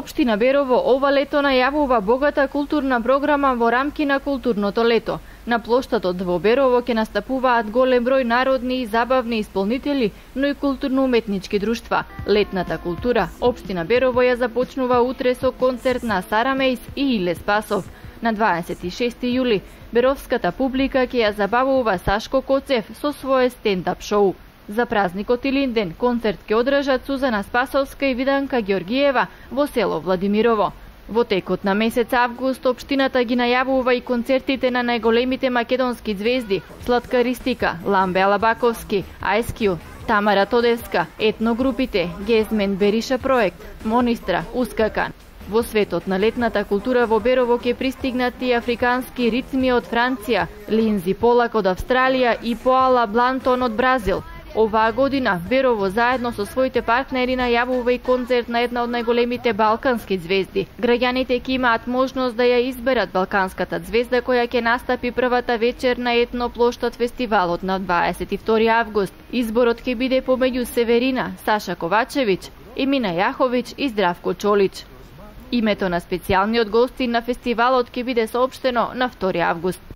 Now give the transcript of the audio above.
Општина Берово ова лето најавува богата културна програма во рамки на културното лето. На плоштадот во Берово ќе настапуваат голем број народни и забавни исполнители, но и културно-уметнички друштва. Летната култура општина Берово ја започнува утре со концерт на Сара Мејс и Иле Спасов. На 26 јули беровската публика ќе ја забавува Сашко Коцев со свое стендап шоу. За празникот Илинден концерт ќе одржат Сузана Спасовска и Виданка Георгиева во село Владимирово. Во текот на месец август општината ги најавува и концертите на најголемите македонски звезди: Слатка Ристика, Ламбе Алабаковски, Ајскију, Тамара Тодевска, етногрупите Гезмен Бериша проект, Монистра, Ускакан. Во светот на летната култура во Берово ќе пристигнат и африкански ритми од Франција, Линзи Полак од Австралија и Поала Блантон од Бразил. Оваа година Берово заедно со своите партнери најавува и концерт на една од најголемите балкански звезди. Граѓаните ќе имаат можност да ја изберат балканската звезда која ќе настапи првата вечер на етноплоштад фестивалот на 22 август. Изборот ќе биде помеѓу Северина, Саша Ковачевиќ, Емина Јаховиќ и Здравко Чолич. Името на специјалниот гостин на фестивалот ќе биде соопштено на 2 август.